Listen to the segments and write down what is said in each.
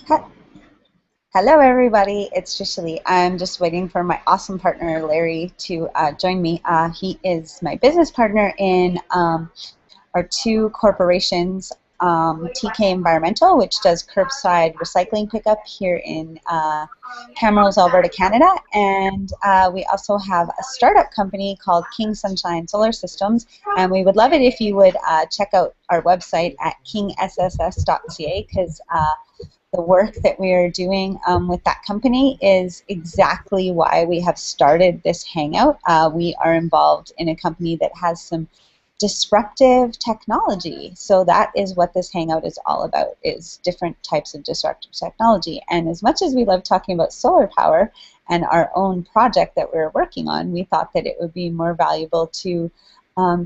Hi- Hello, everybody. It's Trishali. I'm just waiting for my awesome partner, Larry, to join me. He is my business partner in our two corporations, TK Environmental, which does curbside recycling pickup here in Kameron, Alberta, Canada. And we also have a startup company called King Sunshine Solar Systems. And we would love it if you would check out our website at kingsss.ca because the work that we are doing with that company is exactly why we have started this hangout. We are involved in a company that has some disruptive technology. So that is what this hangout is all about, is different types of disruptive technology. And as much as we love talking about solar power and our own project that we're working on, we thought that it would be more valuable to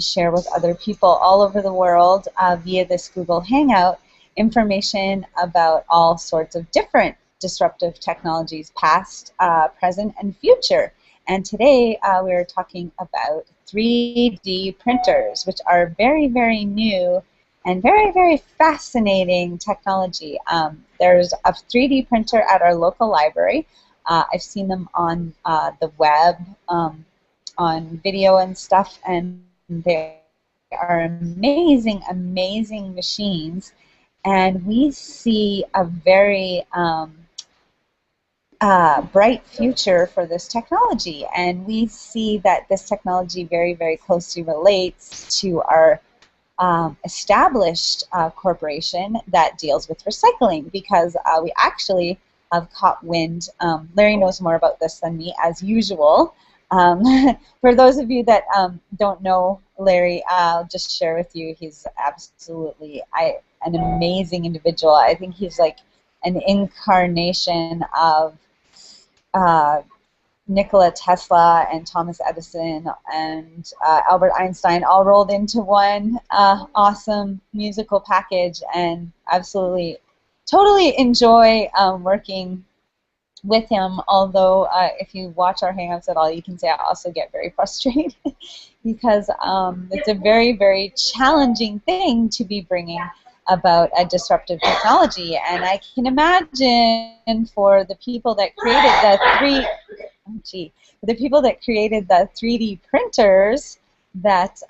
share with other people all over the world via this Google Hangout information about all sorts of different disruptive technologies, past, present, and future. And today we're talking about 3D printers, which are very, very new and very, very fascinating technology. There's a 3D printer at our local library. I've seen them on the web, on video and stuff, and they are amazing, amazing machines. And we see a very bright future for this technology. And we see that this technology very, very closely relates to our established corporation that deals with recycling, because we actually have caught wind. Larry knows more about this than me, as usual. For those of you that don't know Larry, I'll just share with you, he's absolutely an amazing individual. I think he's like an incarnation of Nikola Tesla and Thomas Edison and Albert Einstein all rolled into one awesome musical package, and absolutely totally enjoy working with him, although if you watch our Hangouts at all, you can say I also get very frustrated because it's a very, very challenging thing to be bringing about a disruptive technology. And I can imagine for the people that created the people that created the 3D printers that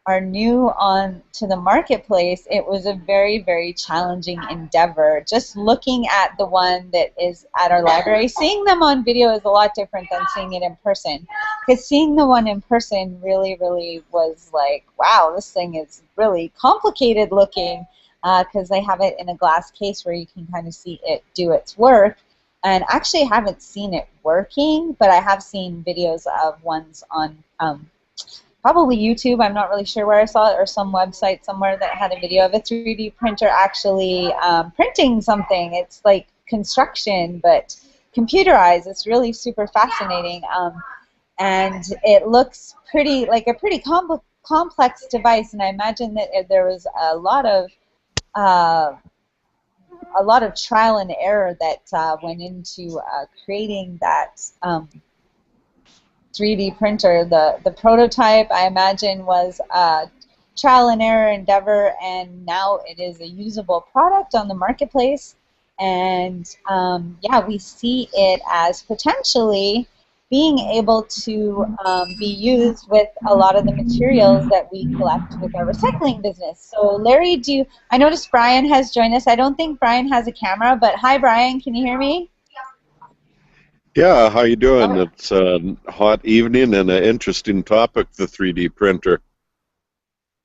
are new on to the marketplace, it was a very, very challenging endeavor. Just looking at the one that is at our library, seeing them on video is a lot different than seeing it in person. Because seeing the one in person really, really was like, wow, this thing is really complicated looking, because they have it in a glass case where you can kind of see it do its work. And actually I haven't seen it working, but I have seen videos of ones on probably YouTube. I'm not really sure where I saw it, or some website somewhere that had a video of a 3D printer actually printing something. It's like construction, but computerized. It's really super fascinating, and it looks pretty like a pretty complex device. And I imagine that there was a lot of trial and error that went into creating that 3D printer. The prototype, I imagine, was a trial and error endeavor, and now it is a usable product on the marketplace. And yeah, we see it as potentially being able to be used with a lot of the materials that we collect with our recycling business. So Larry, I noticed Brian has joined us. I don't think Brian has a camera, but hi Brian, can you hear me? Yeah, how you doing? Oh. It's a hot evening and an interesting topic, the 3D printer.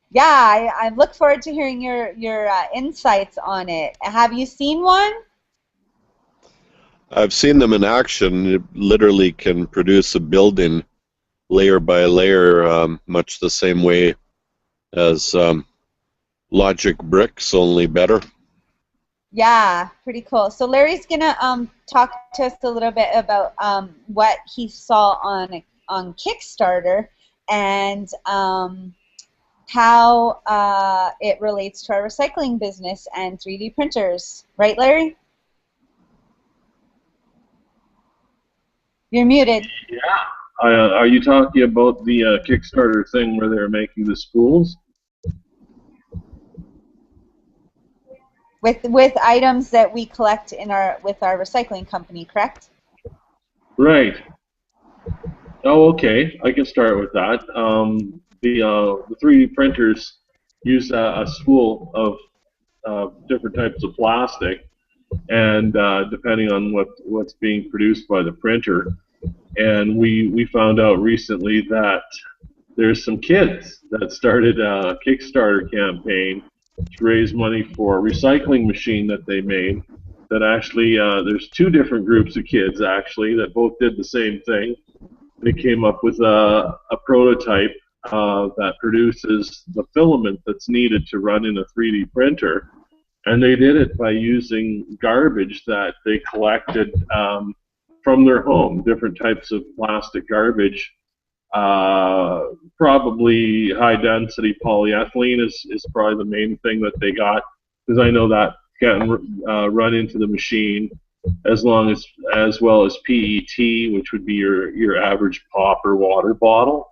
Yeah, I look forward to hearing your insights on it. Have you seen one? I've seen them in action. It literally can produce a building layer by layer, much the same way as logic bricks, only better. Yeah, pretty cool. So Larry's gonna talk to us a little bit about what he saw on Kickstarter and how it relates to our recycling business and 3D printers. Right, Larry? You're muted. Yeah. Are you talking about the Kickstarter thing where they're making the spools? with items that we collect in our with our recycling company, correct? Right. Oh, okay. I can start with that. The 3D printers use a spool of different types of plastic, and depending on what's being produced by the printer. And we found out recently that there's some kids that started a Kickstarter campaign to raise money for a recycling machine that they made. That actually, there's two different groups of kids actually that both did the same thing. They came up with a prototype that produces the filament that's needed to run in a 3D printer, and they did it by using garbage that they collected from their home, different types of plastic garbage. Probably high density polyethylene is probably the main thing that they got, because I know that can run into the machine, as well as PET, which would be your average pop or water bottle.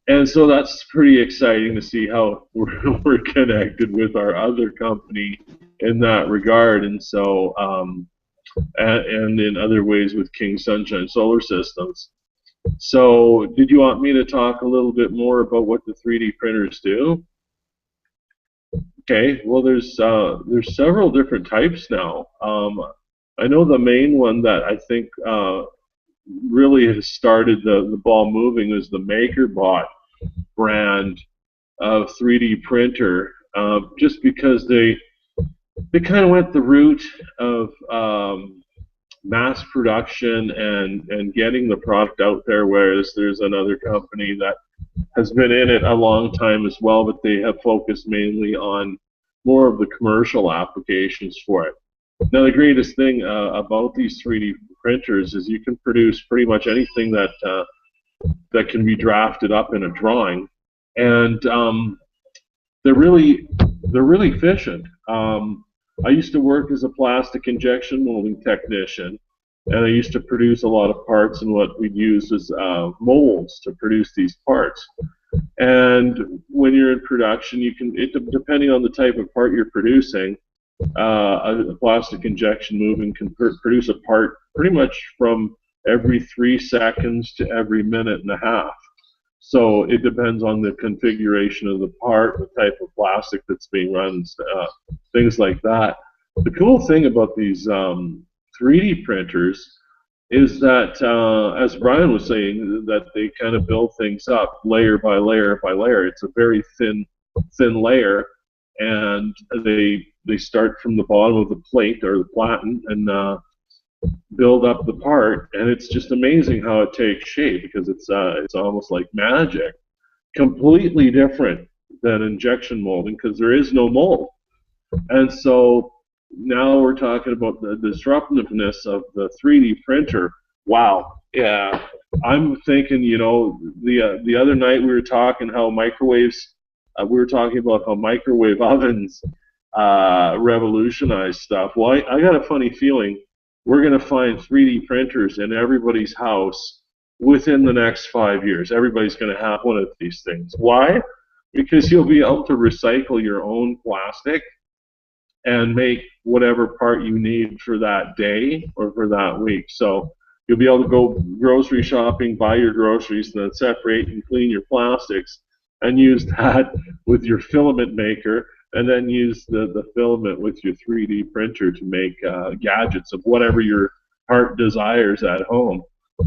And so that's pretty exciting to see how we're connected with our other company in that regard, and so and in other ways with King Sunshine Solar Systems. So, did you want me to talk a little bit more about what the 3D printers do? Okay, well, there's several different types now. I know the main one that I think really has started the ball moving is the MakerBot brand of 3D printer, just because they kind of went the route of mass production and getting the product out there, whereas there's another company that has been in it a long time as well, but they have focused mainly on more of the commercial applications for it. Now, the greatest thing about these 3D printers is you can produce pretty much anything that can be drafted up in a drawing, and they're really efficient. I used to work as a plastic injection molding technician, and I used to produce a lot of parts, and what we'd use is molds to produce these parts. And when you're in production, depending on the type of part you're producing, a plastic injection molding can produce a part pretty much from every 3 seconds to every minute and a half. So it depends on the configuration of the part, the type of plastic that's being run, things like that. The cool thing about these 3D printers is that, as Brian was saying, that they kind of build things up layer by layer by layer. It's a very thin layer, and they start from the bottom of the plate or the platen and build up the part, and it's just amazing how it takes shape, because it's almost like magic. Completely different than injection molding, because there is no mold. And so now we're talking about the disruptiveness of the 3D printer. Wow. Yeah. I'm thinking, the other night we were talking how microwaves, we were talking about how microwave ovens revolutionized stuff. Well, I got a funny feeling we're going to find 3D printers in everybody's house within the next 5 years. Everybody's going to have one of these things. Why? Because you'll be able to recycle your own plastic and make whatever part you need for that day or for that week. So you'll be able to go grocery shopping, buy your groceries, and then separate and clean your plastics, and use that with your filament maker, and then use the filament with your 3D printer to make gadgets of whatever your heart desires at home.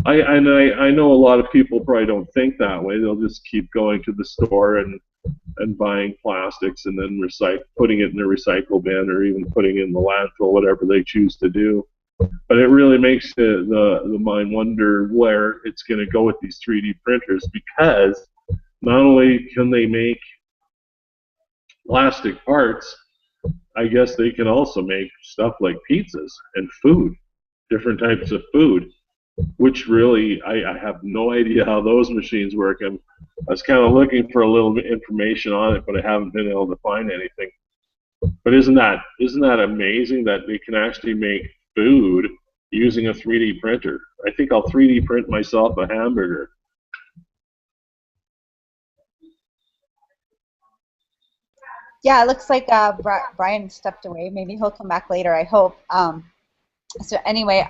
I know a lot of people probably don't think that way. They'll just keep going to the store and buying plastics and then putting it in a recycle bin, or even putting it in the landfill, whatever they choose to do. But it really makes the mind wonder where it's going to go with these 3D printers, because not only can they make plastic parts, I guess they can also make stuff like pizzas and food, different types of food, which really I have no idea how those machines work. I was kind of looking for a little bit information on it, but I haven't been able to find anything. But isn't that amazing that they can actually make food using a 3D printer? I think I'll 3D print myself a hamburger. Yeah, it looks like Brian stepped away. Maybe he'll come back later, I hope. So anyway,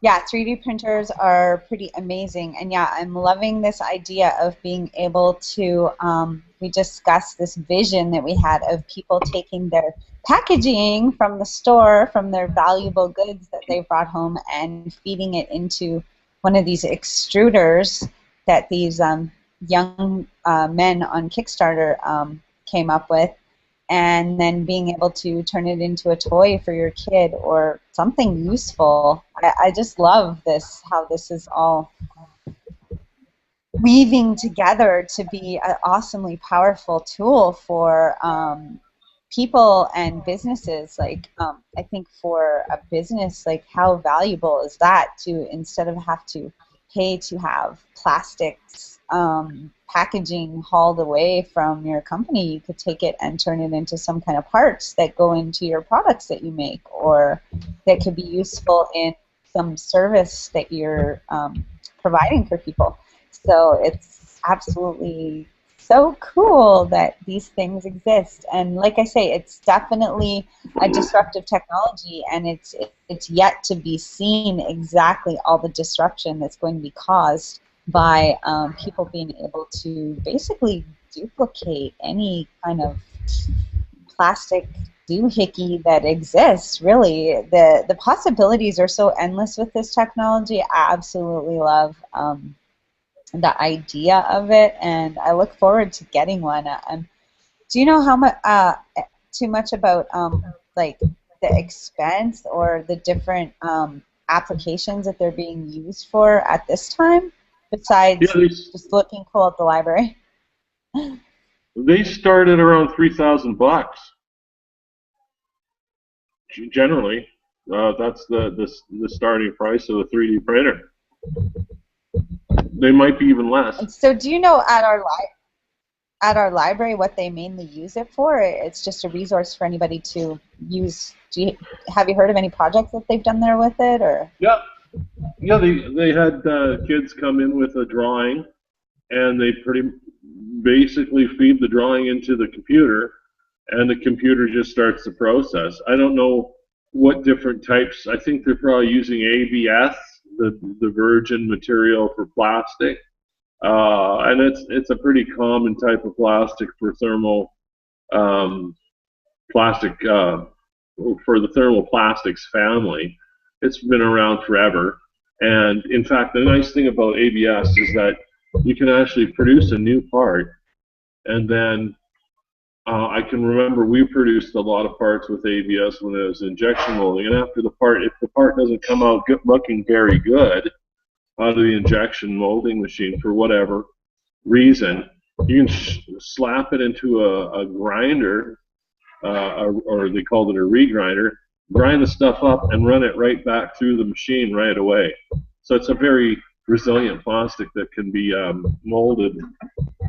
yeah, 3D printers are pretty amazing. And yeah, I'm loving this idea of being able to, we discussed this vision that we had of people taking their packaging from the store, from their valuable goods that they brought home, and feeding it into one of these extruders that these young men on Kickstarter came up with, and then being able to turn it into a toy for your kid or something useful. I just love this, how this is all weaving together to be an awesomely powerful tool for people and businesses. Like, I think for a business, like, how valuable is that to, instead of have to pay to have plastics packaging hauled away from your company, you could take it and turn it into some kind of parts that go into your products that you make, or that could be useful in some service that you're providing for people. So it's absolutely so cool that these things exist. And like I say, it's definitely a disruptive technology, and it's yet to be seen exactly all the disruption that's going to be caused by people being able to basically duplicate any kind of plastic doohickey that exists. Really, the possibilities are so endless with this technology. I absolutely love the idea of it, and I look forward to getting one. Do you know how much too much about like the expense or the different applications that they're being used for at this time, Yeah, besides just looking cool at the library? they start at around $3,000 generally. That's the starting price of a 3D printer. They might be even less. And so, do you know at our library what they mainly use it for? It's just a resource for anybody to use. Have you heard of any projects that they've done there with it, or? Yeah, yeah. They had kids come in with a drawing, and they pretty basically feed the drawing into the computer, and the computer just starts the process. I don't know what different types. I think they're probably using ABS, the virgin material for plastic, and it's a pretty common type of plastic for thermal plastic for the thermoplastics family. It's been around forever, and in fact, the nice thing about ABS is that you can actually produce a new part, and then I can remember we produced a lot of parts with ABS when it was injection molding, and after the part, if the part doesn't come out looking very good out of the injection molding machine for whatever reason, you can slap it into a grinder, or they called it a regrinder, grind the stuff up and run it right back through the machine right away. So it's a very resilient plastic that can be molded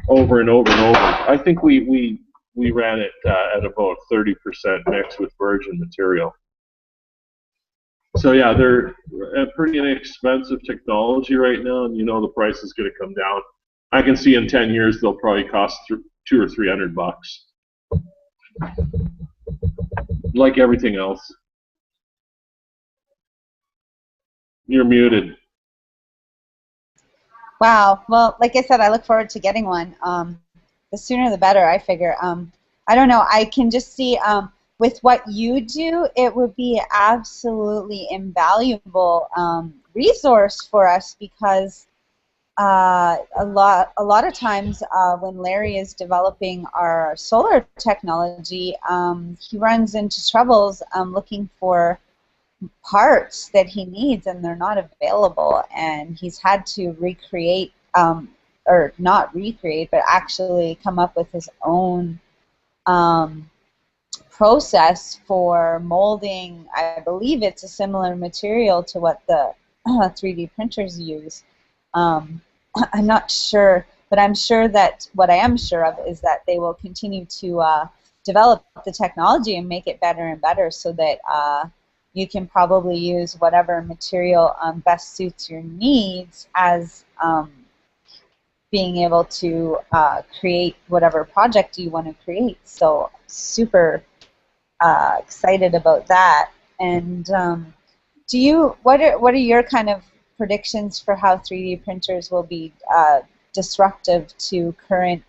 over and over and over. I think we ran it at about 30% mix with virgin material. So yeah, they're a pretty inexpensive technology right now, and you know the price is going to come down. I can see in 10 years they'll probably cost $200 or $300, like everything else. You're muted. Wow. Well, like I said, I look forward to getting one. The sooner the better, I figure. I don't know. I can just see with what you do, it would be absolutely invaluable resource for us, because a lot of times when Larry is developing our solar technology, he runs into troubles looking for parts that he needs, and they're not available, and he's had to recreate or not recreate, but actually come up with his own process for molding. I believe it's a similar material to what the 3D printers use. I'm not sure, but I'm sure that what I am sure of is that they will continue to develop the technology and make it better and better, so that you can probably use whatever material best suits your needs as being able to create whatever project you want to create. So super excited about that. And what are your kind of predictions for how 3D printers will be disruptive to current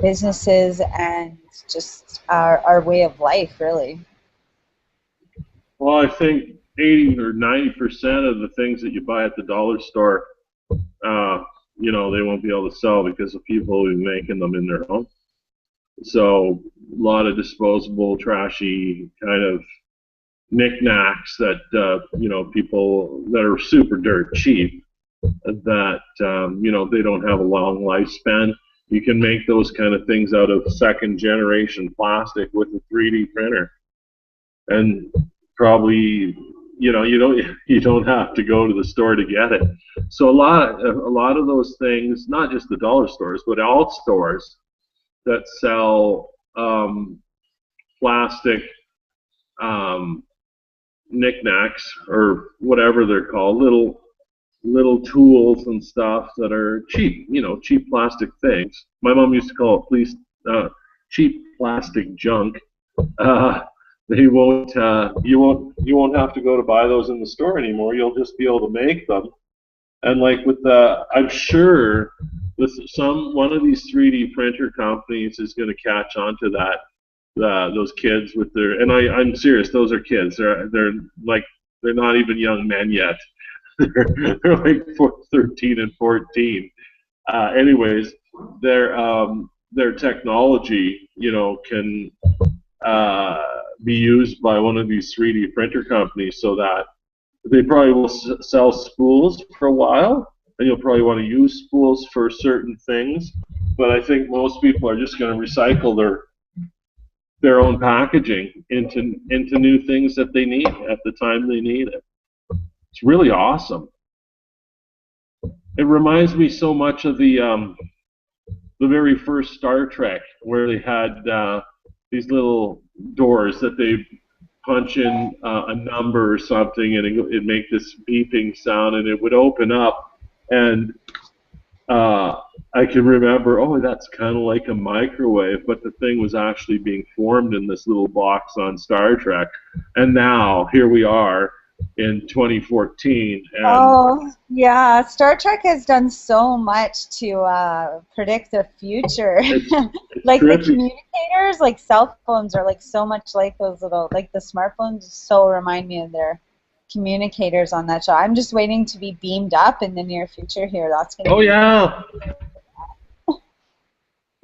businesses and just our way of life, really? Well, I think 80 or 90% of the things that you buy at the dollar store, they won't be able to sell because of people who are making them in their home. So a lot of disposable, trashy kind of knickknacks that people that are super dirt cheap, that they don't have a long lifespan. You can make those kind of things out of second generation plastic with a 3D printer, and probably you don't have to go to the store to get it. So a lot of those things, not just the dollar stores, but all stores that sell plastic knickknacks or whatever they're called, little tools and stuff that are cheap, cheap plastic things. My mom used to call it cheap plastic junk. They won't, you won't have to go to buy those in the store anymore. You'll just be able to make them. And like with I'm sure one of these 3D printer companies is going to catch on to that. Those kids with and I'm serious, those are kids. They're not even young men yet. they're like 13 and 14. Anyways, their technology, can be used by one of these 3D printer companies, so that they probably will sell spools for a while, and you'll probably want to use spools for certain things. But I think most people are just going to recycle their own packaging into new things that they need at the time they need it. It's really awesome. It reminds me so much of the very first Star Trek, where they had these little doors that they punch in a number or something, and it'd make this beeping sound, and it would open up, and I can remember, that's kind of like a microwave, but the thing was actually being formed in this little box on Star Trek. And now, here we are in 2014. And oh, yeah. Star Trek has done so much to predict the future. It's like trippy. The communicators, like cell phones, are like so much like those little, like the smartphones so remind me of their communicators on that show. I'm just waiting to be beamed up in the near future here. That's gonna be yeah.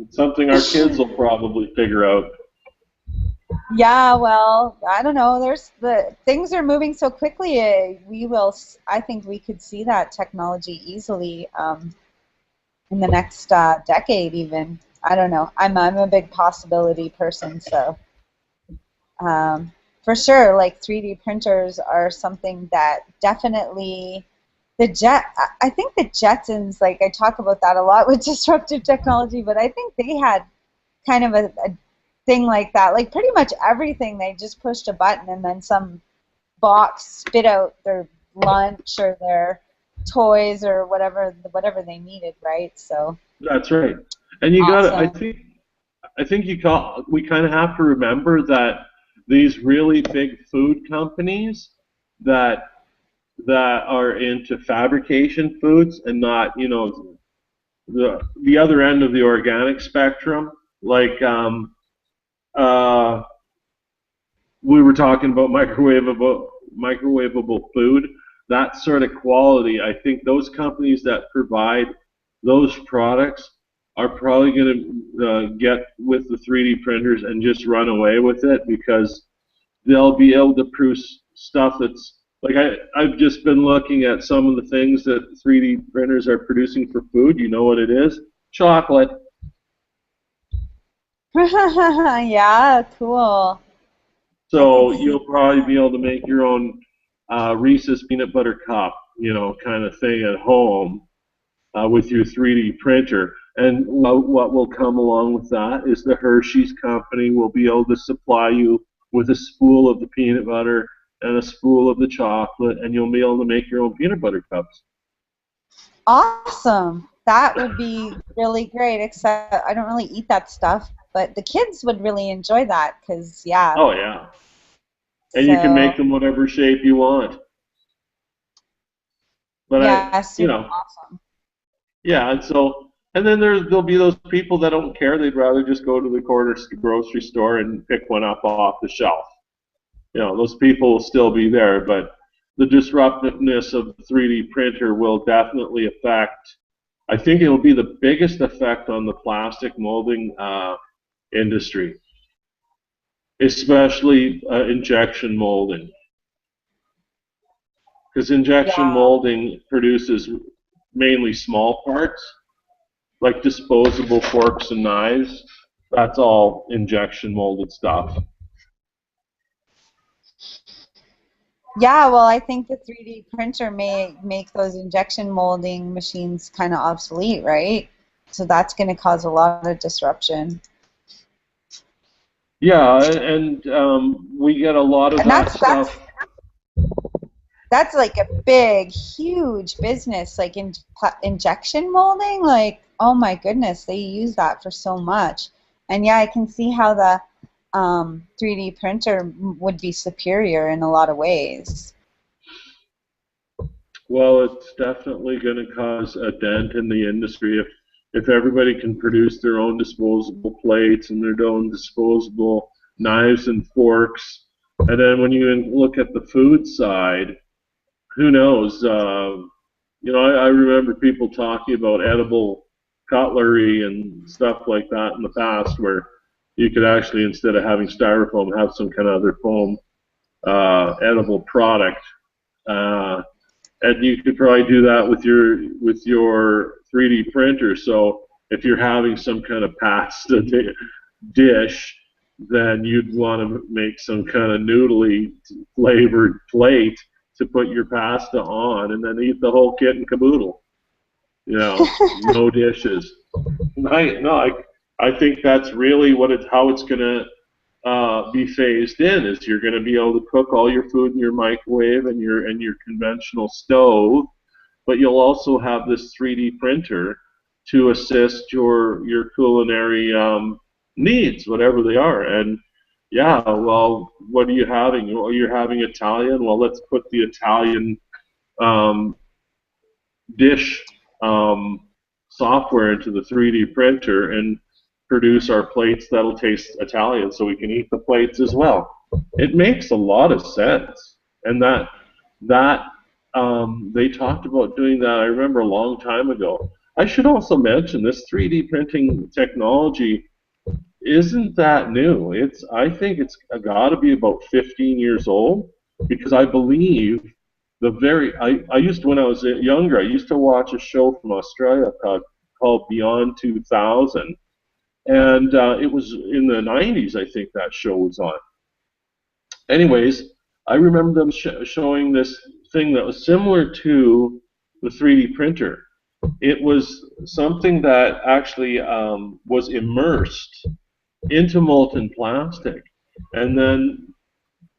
It's something our kids will probably figure out. Yeah, well, I don't know. Things are moving so quickly. I think we could see that technology easily in the next decade, even. I don't know. I'm a big possibility person, so for sure, like 3D printers are something that definitely I think the Jetsons, like I talk about that a lot with disruptive technology, but I think they had kind of a thing like that. Like pretty much everything, they just pushed a button and then some box spit out their lunch or their toys or whatever they needed, right? So that's right. And you awesome. I think we kind of have to remember that these really big food companies that are into fabrication foods and not, the other end of the organic spectrum, like we were talking about microwavable food, that sort of quality. I think those companies that provide those products are probably going to get with the 3D printers and just run away with it, because they'll be able to produce stuff that's like I've just been looking at some of the things that 3D printers are producing for food. You know what it is? Chocolate. Yeah, cool. So you'll probably be able to make your own Reese's peanut butter cup, kind of thing at home with your 3D printer. And what will come along with that is the Hershey's company will be able to supply you with a spool of the peanut butter and a spool of the chocolate, and you'll be able to make your own peanut butter cups. Awesome. that would be really great, except I don't really eat that stuff. But the kids would really enjoy that because, yeah. Oh, yeah. And you can So, make them whatever shape you want. But yeah, super awesome. yeah, and then there'll be those people that don't care. They'd rather just go to the corner grocery store and pick one up off the shelf. Those people will still be there, but the disruptiveness of the 3D printer will definitely affect. I think it will be the biggest effect on the plastic molding industry, especially injection molding. Because injection Yeah. molding produces mainly small parts, like disposable forks and knives. That's all injection molded stuff. Yeah, well, I think the 3D printer may make those injection molding machines kind of obsolete, right? So that's going to cause a lot of disruption. Yeah, and we get a lot of And that stuff. that's like a big, huge business, like injection molding. Like, oh my goodness, they use that for so much. And yeah, I can see how the 3D printer would be superior in a lot of ways. Well, it's definitely going to cause a dent in the industry if everybody can produce their own disposable plates and their own disposable knives and forks. And then when you look at the food side, who knows? I remember people talking about edible cutlery and stuff like that in the past, where you could actually, instead of having styrofoam, have some kind of other foam edible product. And you could probably do that with your 3D printer. So if you're having some kind of pasta dish, then you'd want to make some kind of noodly flavored plate to put your pasta on, and then eat the whole kit and caboodle. No dishes. I think that's really how it's going to be phased in. Is you're going to be able to cook all your food in your microwave and your conventional stove, but you'll also have this 3D printer to assist your culinary needs, whatever they are. And yeah, well, what are you having? Well, you're having Italian. Well, let's put the Italian dish software into the 3D printer and produce our plates that'll taste Italian, so we can eat the plates as well. It makes a lot of sense, and that they talked about doing that. I remember a long time ago. I should also mention this 3D printing technology isn't that new. I think it's got to be about 15 years old, because I believe I used to, when I was younger, I used to watch a show from Australia called Beyond 2000, and it was in the 90s, I think that show was on. Anyways, I remember them showing this thing that was similar to the 3D printer. It was something that actually was immersed into molten plastic, and then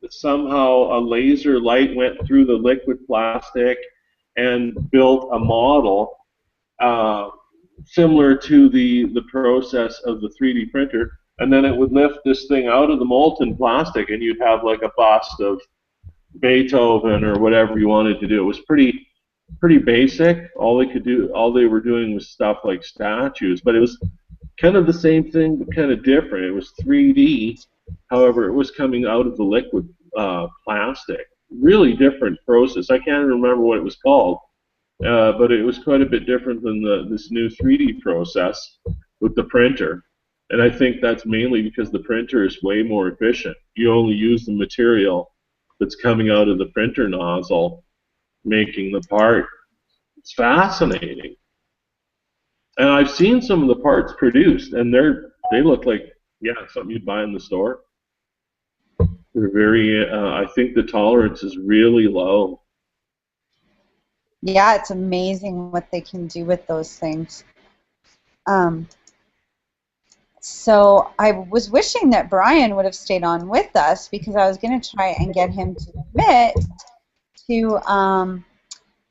somehow a laser light went through the liquid plastic and built a model similar to the process of the 3D printer, and then it would lift this thing out of the molten plastic, and you'd have like a bust of Beethoven or whatever you wanted to do. It was pretty basic. All they were doing was stuff like statues, but it was kind of the same thing, but kind of different. It was 3D, however, it was coming out of the liquid plastic. Really different process. I can't remember what it was called, but it was quite a bit different than this new 3D process with the printer. And I think that's mainly because the printer is way more efficient. You only use the material that's coming out of the printer nozzle, making the part. It's fascinating. And I've seen some of the parts produced, and they look like, yeah, something you'd buy in the store. They're very, I think the tolerance is really low. Yeah, it's amazing what they can do with those things. So I was wishing that Brian would have stayed on with us, because I was going to try and get him to commit to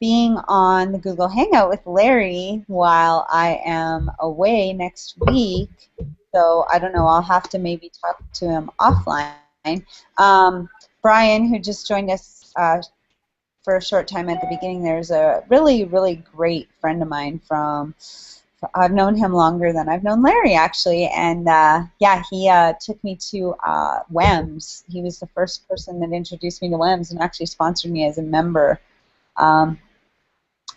being on the Google Hangout with Larry while I am away next week. So I don't know, I'll have to maybe talk to him offline. Brian, who just joined us for a short time at the beginning, there's a really, really great friend of mine from, I've known him longer than I've known Larry, actually, and yeah, he took me to WEMS. He was the first person that introduced me to WEMS and actually sponsored me as a member.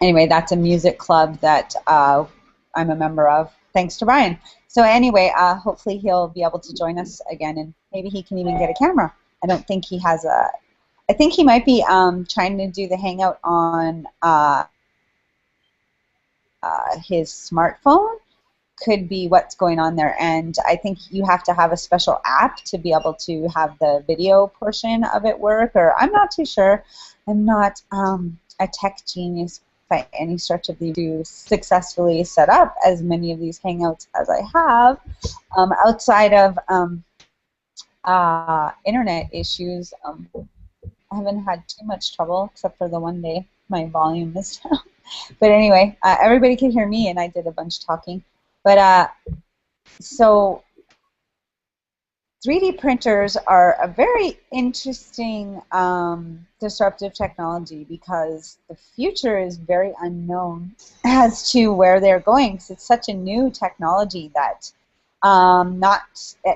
Anyway, that's a music club that I'm a member of, thanks to Brian. So anyway, hopefully he'll be able to join us again, and maybe he can even get a camera. I don't think he has a... I think he might be trying to do the Hangout on his smartphone. Could be what's going on there. And I think you have to have a special app to be able to have the video portion of it work, or I'm not too sure. I'm not a tech genius by any stretch of the to successfully set up as many of these Hangouts as I have. Outside of internet issues, I haven't had too much trouble, except for the one day my volume is down. But anyway, everybody could hear me, and I did a bunch of talking. But so 3D printers are a very interesting disruptive technology, because the future is very unknown as to where they're going, because it's such a new technology that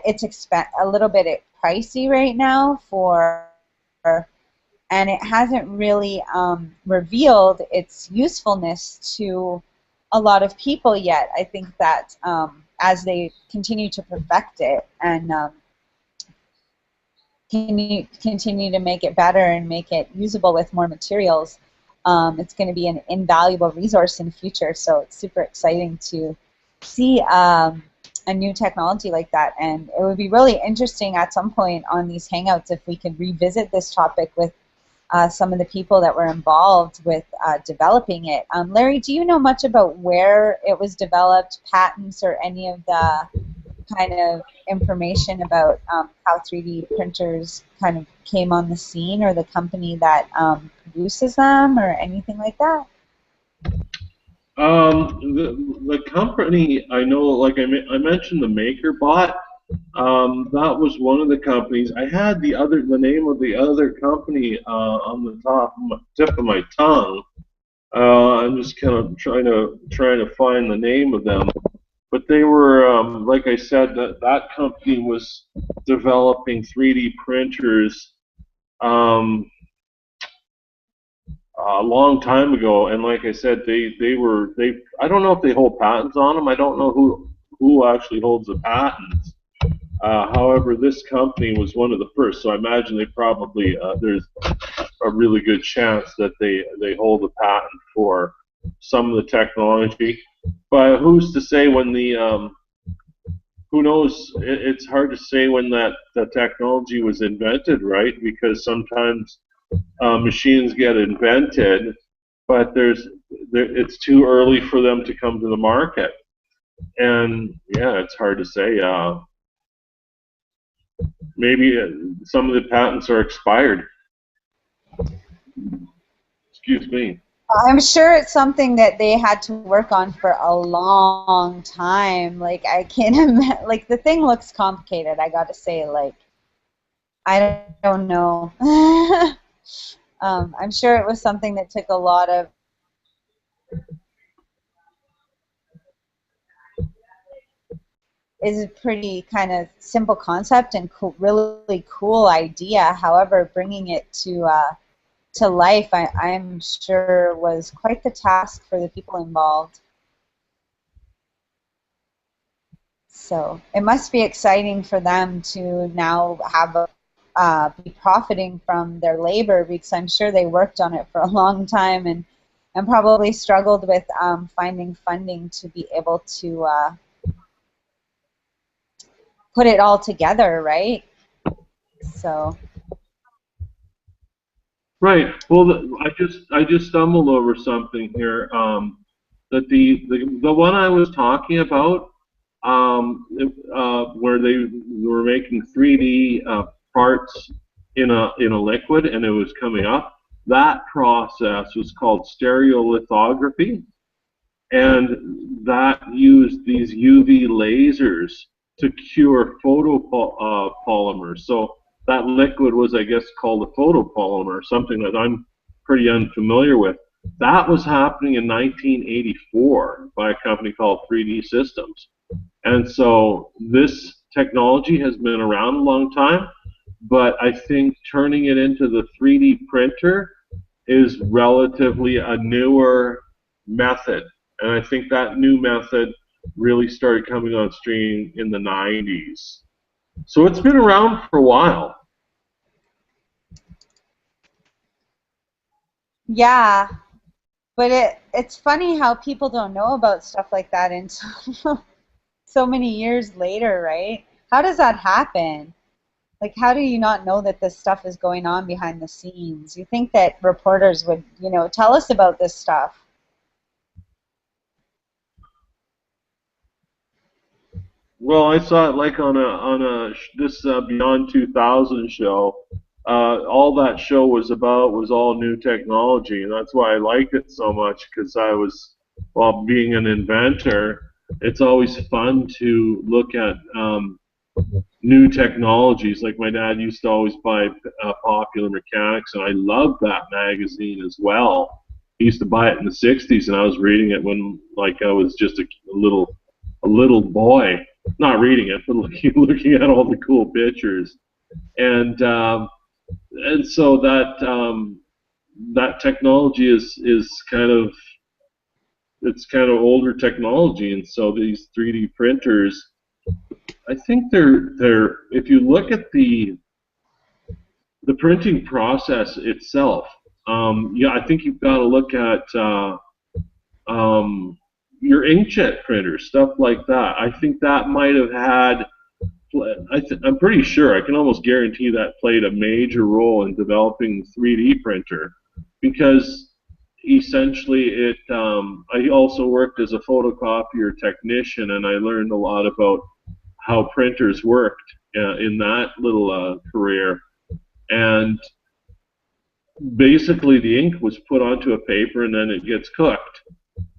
it's a little bit pricey right now and it hasn't really revealed its usefulness to a lot of people yet. I think that as they continue to perfect it and continue to make it better and make it usable with more materials, it's going to be an invaluable resource in the future. So it's super exciting to see a new technology like that. And it would be really interesting at some point on these Hangouts if we could revisit this topic with some of the people that were involved with developing it. Larry, do you know much about where it was developed, patents, or any of the kind of information about how 3D printers kind of came on the scene, or the company that produces them, or anything like that? The company, I know, like I mentioned, the MakerBot. That was one of the companies. I had the name of the other company on the tip of my tongue. I'm just kind of trying to find the name of them. But they were, like I said, that company was developing 3D printers a long time ago. And like I said, they I don't know if they hold patents on them. I don't know who actually holds the patents. However, this company was one of the first, so I imagine they probably there's a really good chance that they hold a patent for some of the technology. But who's to say when the who knows? It's hard to say when the technology was invented, right? Because sometimes machines get invented, but it's too early for them to come to the market, and yeah, it's hard to say. Maybe some of the patents are expired. Excuse me. I'm sure it's something that they had to work on for a long time. Like, I can't imagine. Like, the thing looks complicated, I got to say. Like, I don't know. I'm sure it was something that took a lot of is a pretty kind of simple concept and really cool idea. However, bringing it to life, I'm sure, was quite the task for the people involved. So it must be exciting for them to now have be profiting from their labor, because I'm sure they worked on it for a long time and probably struggled with finding funding to be able to put it all together, right? So. Right. Well, I just stumbled over something here. That the one I was talking about, where they were making 3D parts in a liquid, and it was coming up. that process was called stereolithography, and that used these UV lasers to cure photopolymers. So that liquid was, I guess, called a photopolymer, something that I'm pretty unfamiliar with. That was happening in 1984 by a company called 3D Systems. And so this technology has been around a long time, but I think turning it into the 3D printer is relatively a newer method. And I think that new method really started coming on stream in the 90s. So it's been around for a while. Yeah, but it's funny how people don't know about stuff like that until so many years later, right? How does that happen? Like, how do you not know that this stuff is going on behind the scenes? You think that reporters would, tell us about this stuff. Well, I saw it like on a this Beyond 2000 show. All that show was about was all new technology, and that's why I liked it so much. Because I was, well, being an inventor, it's always fun to look at new technologies. Like my dad used to always buy Popular Mechanics, and I loved that magazine as well. He used to buy it in the '60s, and I was reading it when, like, I was just a little boy, not reading it, but looking at all the cool pictures, and so that technology is kind of, it's kind of older technology, and so these 3D printers, I think they're if you look at the printing process itself, yeah, I think you've got to look at um, your inkjet printers, stuff like that. I think that might have had, I'm pretty sure, I can almost guarantee that played a major role in developing the 3D printer, because essentially I also worked as a photocopier technician, and I learned a lot about how printers worked in that little career. And basically the ink was put onto a paper, and then it gets cooked,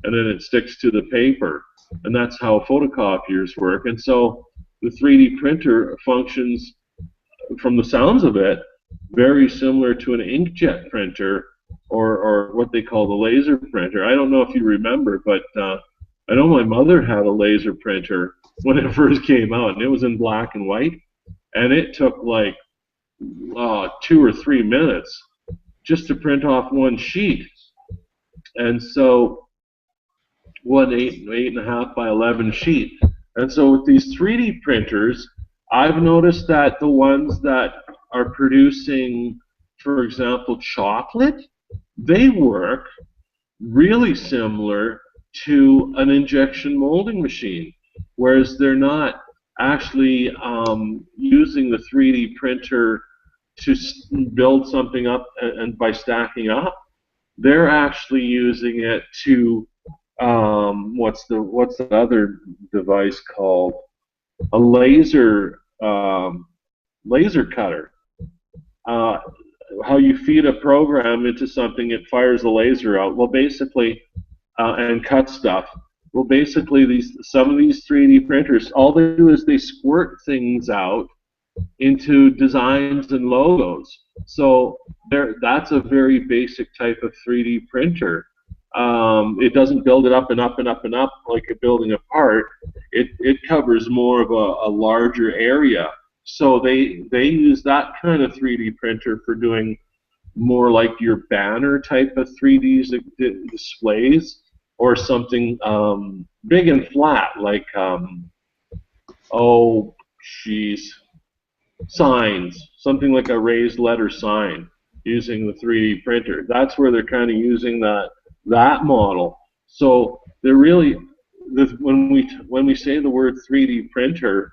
and then it sticks to the paper, and that's how photocopiers work. And so the 3D printer functions, from the sounds of it, very similar to an inkjet printer, or what they call the laser printer. I don't know if you remember, but I know my mother had a laser printer when it first came out, and it was in black and white, and it took like 2 or 3 minutes just to print off one sheet. And so one 8.5 by 11 sheet. And so with these 3D printers, I've noticed that the ones that are producing, for example, chocolate, they work really similar to an injection molding machine, whereas they're not actually using the 3D printer to build something up and by stacking up. They're actually using it to what's the other device called? A laser cutter. Uh, how you feed a program into something, it fires a laser out. Well, basically, and cut stuff. Well, basically, some of these 3D printers, all they do is they squirt things out into designs and logos. So that's a very basic type of 3D printer. It doesn't build it up and up and up and up like a building a part. It covers more of a larger area. So they use that kind of 3D printer for doing more like your banner type of 3D displays, or something big and flat, like oh, geez, signs, something like a raised letter sign using the 3D printer. That's where they're kind of using that model. So they're really, when we say the word 3D printer,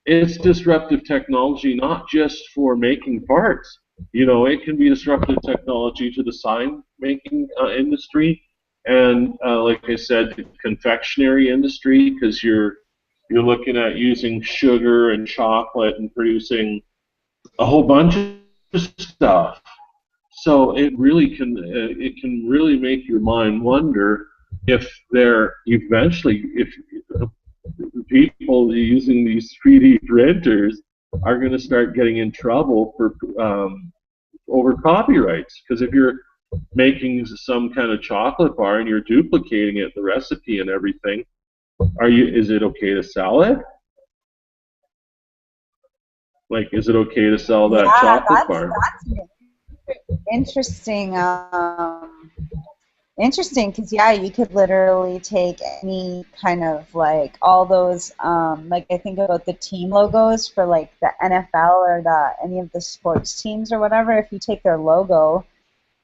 it's disruptive technology, not just for making parts. It can be disruptive technology to the sign making industry, and like I said, the confectionery industry, because you're looking at using sugar and chocolate and producing a whole bunch of stuff. So it can really make your mind wonder if they're eventually, if people using these 3D printers are going to start getting in trouble for over copyrights. Because if you're making some kind of chocolate bar and you're duplicating it, the recipe and everything, is it okay to sell it? Like, is it okay to sell that Yeah, chocolate bar? that's interesting. Interesting, because yeah, you could literally take any kind of like all those like I think about the team logos for like the NFL or any of the sports teams or whatever. If you take their logo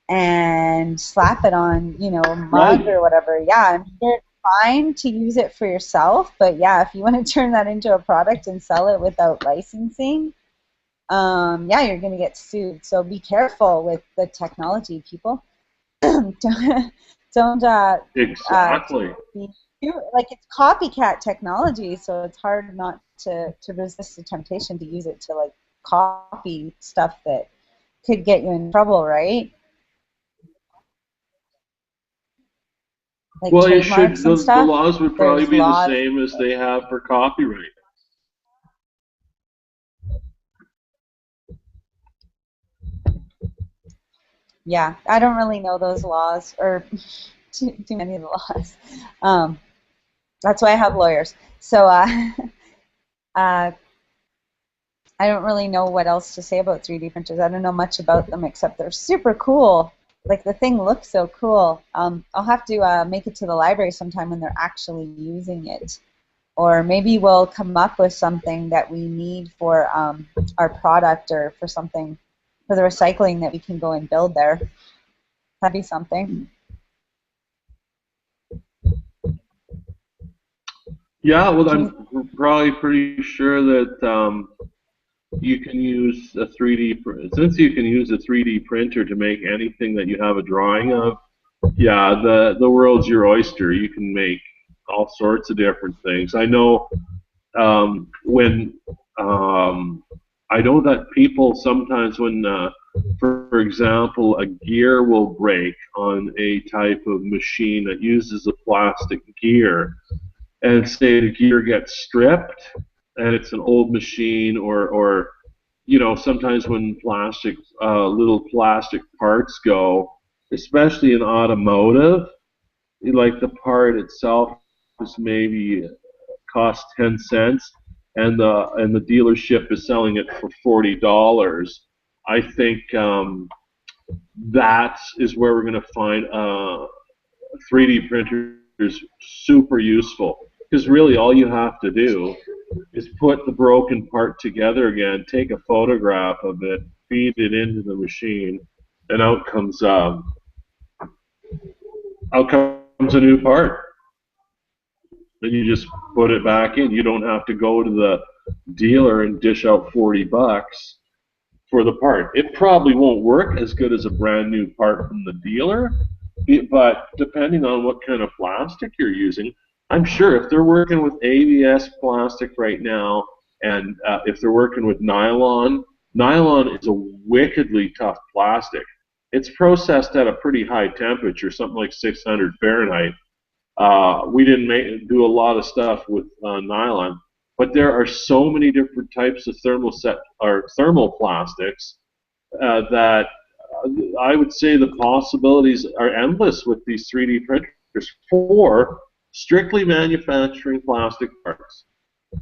and slap it on, you know, a mug or whatever, yeah, I mean, you're fine to use it for yourself, but yeah, if you want to turn that into a product and sell it without licensing, yeah, you're going to get sued. So be careful with the technology, people. don't Exactly. like, it's copycat technology, so it's hard not to resist the temptation to use it to like copy stuff that could get you in trouble, right? Like Well, you should. trademarks and The stuff. laws would probably There's be the laws. same as they have for copyright. Yeah, I don't really know those laws or too many of the laws. That's why I have lawyers. So uh, I don't really know what else to say about 3D printers. I don't know much about them except they're super cool. Like, the thing looks so cool. I'll have to make it to the library sometime when they're actually using it. Or maybe we'll come up with something that we need for our product, or for something for the recycling that we can go and build there. That'd be something. Yeah, well, I'm probably pretty sure that you can use a 3D since you can use a 3D printer to make anything that you have a drawing of. Yeah, the world's your oyster. You can make all sorts of different things. I know when I know that people sometimes when, for example, a gear will break on a type of machine that uses a plastic gear, and say the gear gets stripped and it's an old machine, or you know, sometimes when plastic little plastic parts go, especially in automotive, like the part itself is maybe cost 10 cents and the dealership is selling it for $40. I think that is where we're going to find 3D printers super useful, because really all you have to do is put the broken part together again, take a photograph of it, feed it into the machine, and out comes a new part. Then you just put it back in. You don't have to go to the dealer and dish out $40 for the part. It probably won't work as good as a brand new part from the dealer, but depending on what kind of plastic you're using, I'm sure if they're working with ABS plastic right now, and if they're working with nylon, nylon is a wickedly tough plastic. It's processed at a pretty high temperature, something like 600 Fahrenheit. We didn't do a lot of stuff with nylon, but there are so many different types of thermal plastics that I would say the possibilities are endless with these 3D printers for strictly manufacturing plastic parts.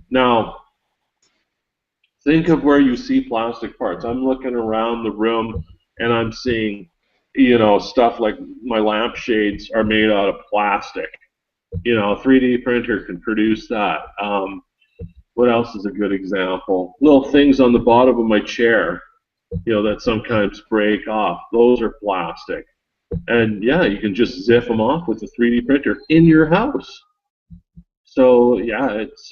Now, think of where you see plastic parts. I'm looking around the room and I'm seeing, you know, stuff like my lampshades are made out of plastic. You know, a 3D printer can produce that. What else is a good example? Little things on the bottom of my chair, you know, that sometimes break off. Those are plastic. And yeah, you can just zip them off with a 3D printer in your house. So yeah, it's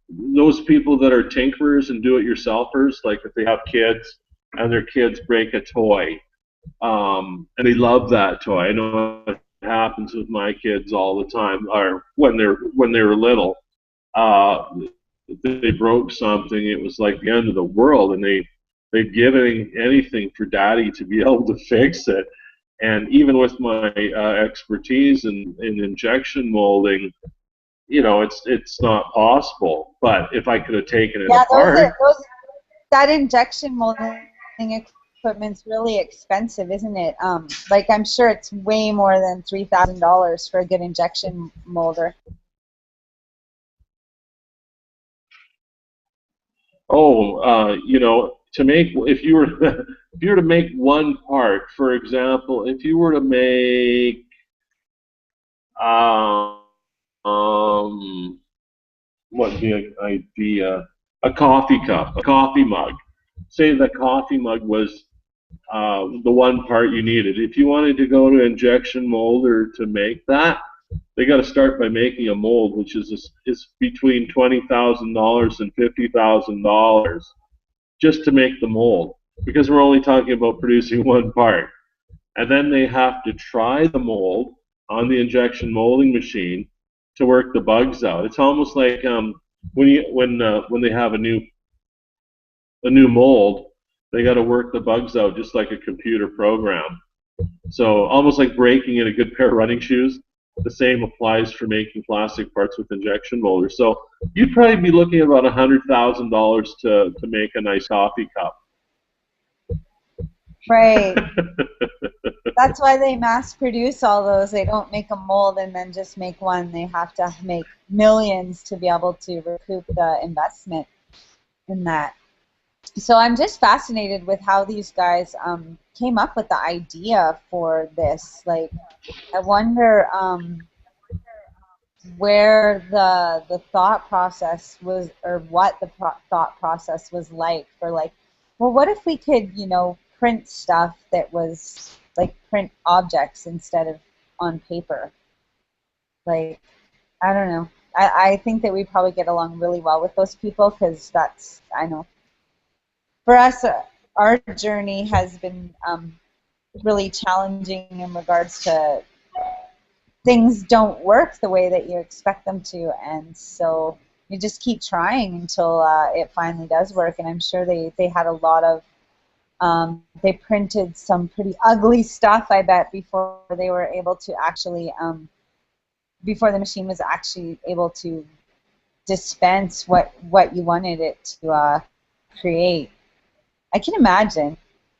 those people that are tinkerers and do-it-yourselfers, like if they have kids and their kids break a toy, and they love that toy. I know it happens with my kids all the time, or when they were little. They broke something, it was like the end of the world, and they'd give anything for Daddy to be able to fix it. And even with my expertise in injection molding, you know, it's not possible. But if I could have taken it Yeah, apart, that injection molding equipment's really expensive, isn't it? Like I'm sure it's way more than $3,000 for a good injection molder. you know, to make if you were if you were to make one part, for example, if you were to make um, what would be an idea? A coffee cup, a coffee mug. Say the coffee mug was the one part you needed. If you wanted to go to injection molder to make that, they got to start by making a mold, which is between $20,000 and $50,000 just to make the mold, because we're only talking about producing one part. And then they have to try the mold on the injection molding machine to work the bugs out. It's almost like when they have a new mold, they got to work the bugs out just like a computer program. So almost like breaking in a good pair of running shoes. The same applies for making plastic parts with injection molders. So you'd probably be looking at about $100,000 to make a nice coffee cup. Right. That's why they mass produce all those. They don't make a mold and then just make one. They have to make millions to be able to recoup the investment in that. So I'm just fascinated with how these guys came up with the idea for this. Like, I wonder where the thought process was, or what the thought process was like for like, well, what if we could, you know, print stuff that was like print objects instead of on paper? Like, I don't know. I think that we probably get along really well with those people because that's, I know, for us, our journey has been really challenging in regards to things don't work the way that you expect them to, and so you just keep trying until it finally does work. And I'm sure they had a lot of they printed some pretty ugly stuff, I bet, before they were able to actually before the machine was actually able to dispense what you wanted it to create. I can imagine.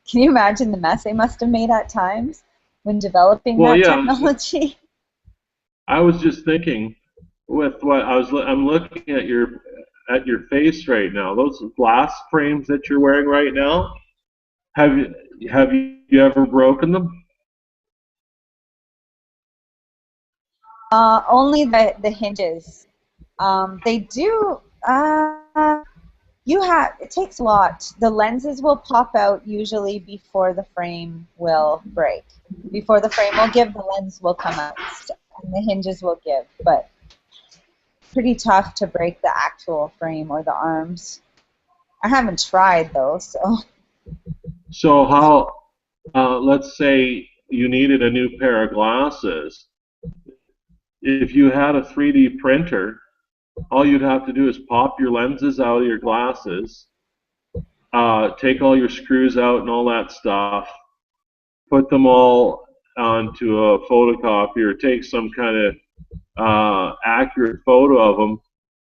Can you imagine the mess they must have made at times when developing Well, that yeah, technology? I was just thinking with what I'm looking at your face right now. Those glass frames that you're wearing right now, have you ever broken them? Only the hinges. They do. It takes a lot. The lenses will pop out usually before the frame will break. Before the frame will give, the lens will come out, and the hinges will give. But pretty tough to break the actual frame or the arms. I haven't tried though, so. So how? Let's say you needed a new pair of glasses. If you had a 3D printer, all you'd have to do is pop your lenses out of your glasses, take all your screws out and all that stuff, put them all onto a photocopier, take some kind of accurate photo of them,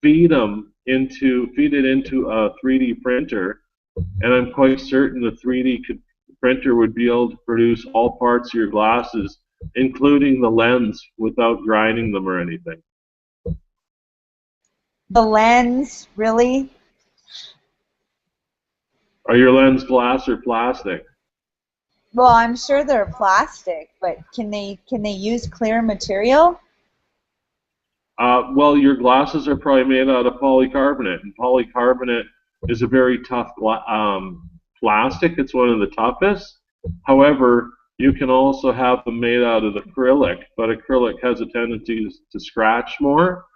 feed it into a 3D printer, and I'm quite certain the 3D printer would be able to produce all parts of your glasses, including the lens, without grinding them or anything. The lens, really? Are your lens glass or plastic? Well, I'm sure they're plastic, but can they use clear material? Well, your glasses are probably made out of polycarbonate, and polycarbonate is a very tough plastic. It's one of the toughest. However, you can also have them made out of acrylic, but acrylic has a tendency to scratch more.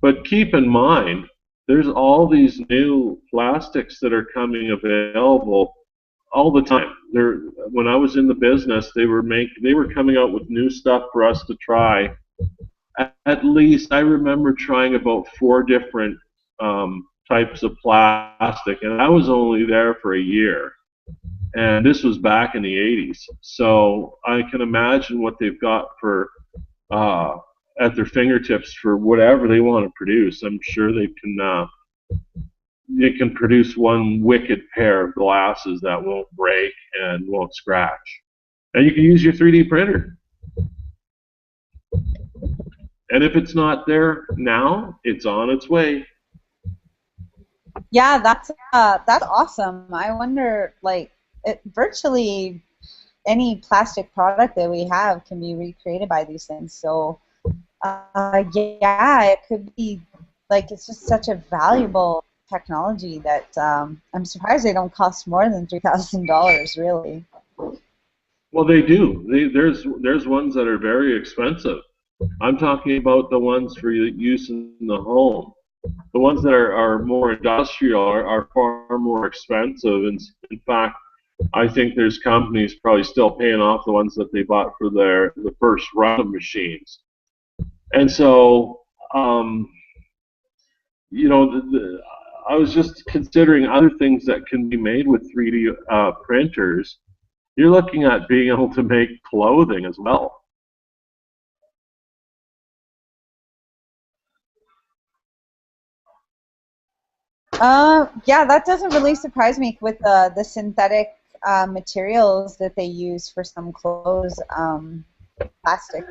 But keep in mind, there's all these new plastics that are coming available all the time. When I was in the business, they were coming out with new stuff for us to try. At least I remember trying about 4 different types of plastic, and I was only there for a year. And this was back in the 80s. So I can imagine what they've got for at their fingertips for whatever they want to produce. I'm sure they can produce one wicked pair of glasses that won't break and won't scratch. And you can use your 3D printer. And if it's not there now, it's on its way. Yeah, that's awesome. I wonder, like, virtually any plastic product that we have can be recreated by these things. So, yeah, it could be, like, it's just such a valuable technology that I'm surprised they don't cost more than $3,000, really. Well, they do. There's ones that are very expensive. I'm talking about the ones for use in the home. The ones that are more industrial are far more expensive. And in fact, I think there's companies probably still paying off the ones that they bought for the first run of machines. And so, you know, I was just considering other things that can be made with 3D printers. You're looking at being able to make clothing as well. Yeah, that doesn't really surprise me with the synthetic materials that they use for some clothes, plastic.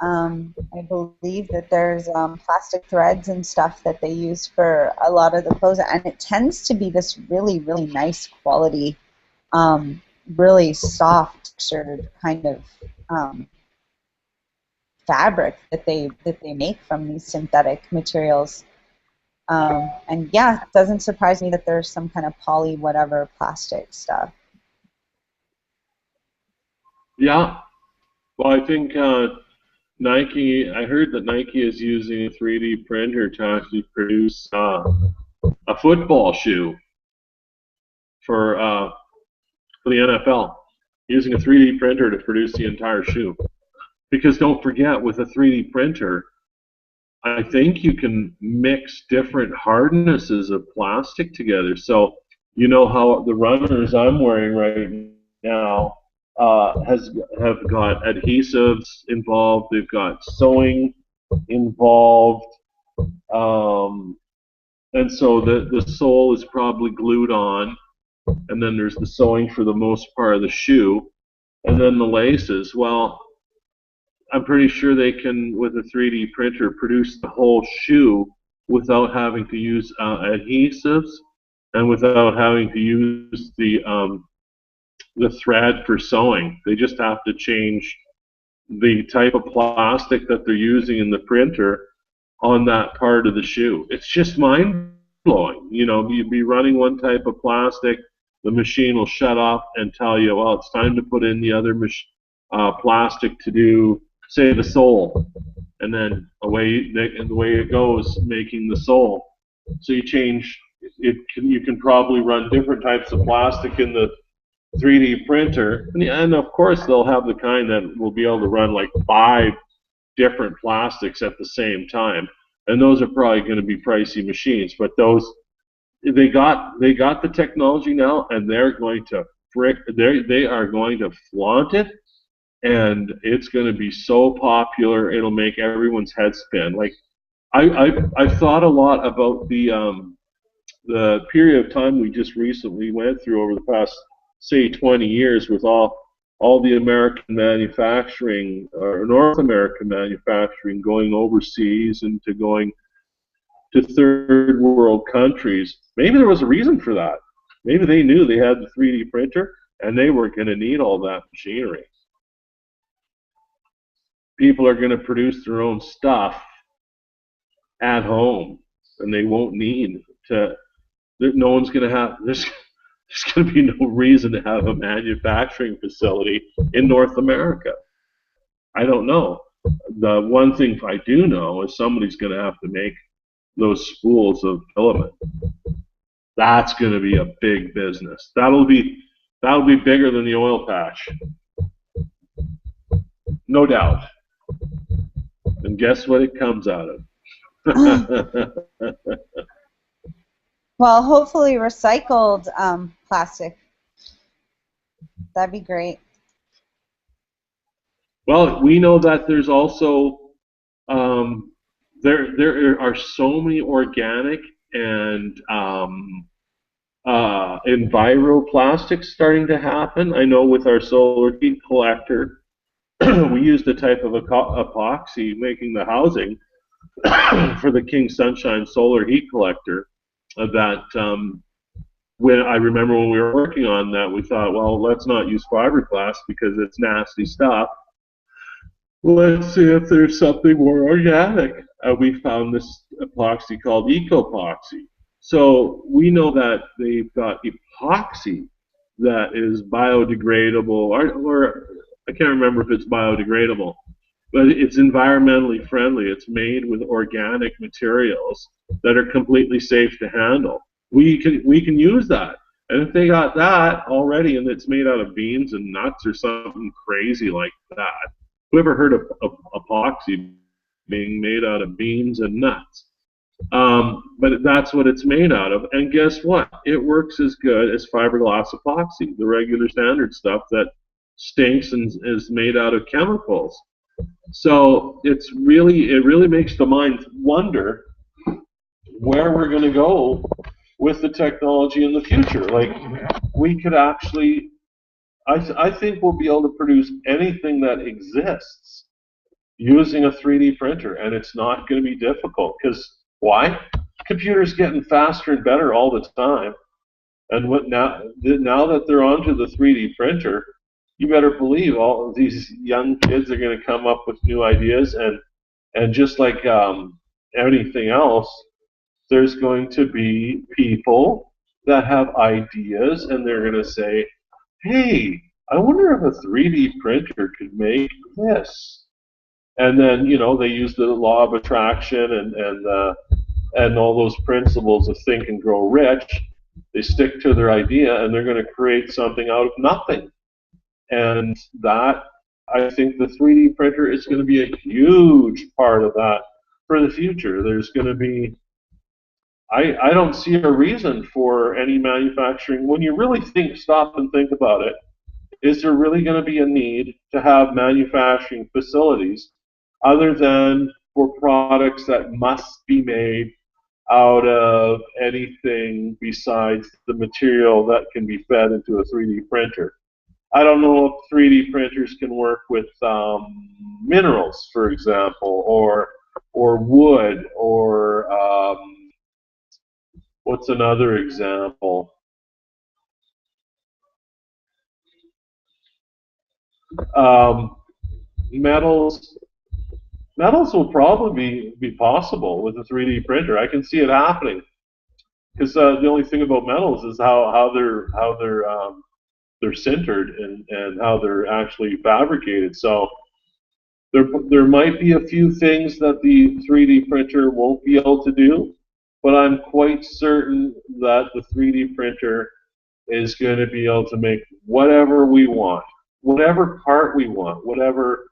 I believe that there's plastic threads and stuff that they use for a lot of the clothes, and it tends to be this really, really nice quality, really soft textured kind of fabric that they make from these synthetic materials. And yeah, it doesn't surprise me that there's some kind of poly whatever plastic stuff. Yeah. Well, I think Nike. I heard that Nike is using a 3D printer to actually produce a football shoe for the NFL, using a 3D printer to produce the entire shoe. Because don't forget, with a 3D printer, I think you can mix different hardnesses of plastic together. So you know how the runners I'm wearing right now have got adhesives involved. They've got sewing involved, and so the sole is probably glued on, and then there's the sewing for the most part of the shoe, and then the laces. Well, I'm pretty sure they can, with a 3D printer, produce the whole shoe without having to use adhesives and without having to use the thread for sewing. They just have to change the type of plastic that they're using in the printer on that part of the shoe. It's just mind-blowing. You know, you'd be running one type of plastic, the machine will shut off and tell you, well, it's time to put in the other plastic to do, say, the sole, and then the way it goes, making the sole. So you change it. You can probably run different types of plastic in the 3D printer, and of course they'll have the kind that will be able to run like 5 different plastics at the same time, and those are probably going to be pricey machines. But those they got the technology now, and they're going to they are going to flaunt it. And it's going to be so popular, it'll make everyone's head spin. Like, I've thought a lot about the period of time we just recently went through over the past, say, 20 years with all the American manufacturing, or North American manufacturing, going overseas and to going to third world countries. Maybe there was a reason for that. Maybe they knew they had the 3D printer and they weren't going to need all that machinery. People are going to produce their own stuff at home, and they won't need to. No one's going to have. There's going to be no reason to have a manufacturing facility in North America. I don't know. The one thing I do know is somebody's going to have to make those spools of filament. That's going to be a big business. That'll be bigger than the oil patch, no doubt. And guess what it comes out of? Well, hopefully recycled plastic. That'd be great. Well, we know that there's also there are so many organic and enviroplastics starting to happen. I know with our solar heat collector, we used a type of epoxy making the housing for the King Sunshine solar heat collector that when I remember when we were working on that, we thought, well, let's not use fiberglass because it's nasty stuff. Let's see if there's something more organic. We found this epoxy called ecopoxy. So we know that they've got epoxy that is biodegradable, or I can't remember if it's biodegradable, but it's environmentally friendly. It's made with organic materials that are completely safe to handle. We can use that. And if they got that already and it's made out of beans and nuts or something crazy like that, who ever heard of epoxy being made out of beans and nuts? But that's what it's made out of. And guess what? It works as good as fiberglass epoxy, the regular standard stuff that stinks and is made out of chemicals. So it really makes the mind wonder where we're going to go with the technology in the future. Like, we could actually, I think we'll be able to produce anything that exists using a 3D printer, and it's not going to be difficult. Because why? Computers getting faster and better all the time, and now that they're onto the 3D printer, you better believe all of these young kids are going to come up with new ideas, and just like anything else, there's going to be people that have ideas, and they're going to say, hey, I wonder if a 3D printer could make this. And then, they use the law of attraction and all those principles of think and grow rich. They stick to their idea, and they're going to create something out of nothing. And that, I think the 3D printer is going to be a huge part of that for the future. There's going to be, I don't see a reason for any manufacturing. When you really stop and think about it, is there really going to be a need to have manufacturing facilities other than for products that must be made out of anything besides the material that can be fed into a 3D printer? I don't know if 3D printers can work with minerals, for example, or wood, or what's another example? Um, metals. Metals will probably be possible with a 3D printer. I can see it happening because the only thing about metals is how they're sintered and how they're actually fabricated. So there might be a few things that the 3D printer won't be able to do, but I'm quite certain that the 3D printer is going to be able to make whatever we want, whatever part we want, whatever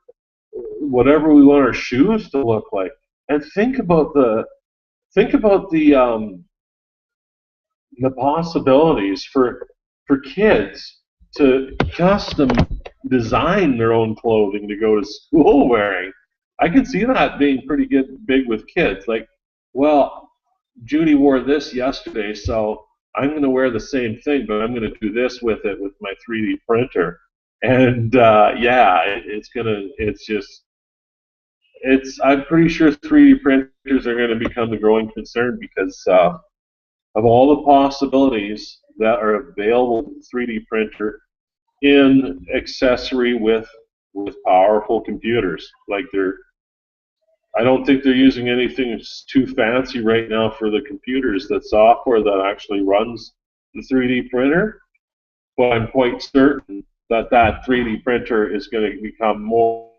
we want our shoes to look like. And think about the possibilities for kids to custom design their own clothing to go to school wearing. I can see that being pretty big with kids. Like, well, Judy wore this yesterday, so I'm going to wear the same thing, but I'm going to do this with it with my 3D printer. And yeah, I'm pretty sure 3D printers are going to become the growing concern because of all the possibilities that are available to the 3D printer in accessory with powerful computers. I don't think they're using anything that's too fancy right now for the computers, the software that actually runs the 3D printer, but I'm quite certain that 3D printer is going to become more.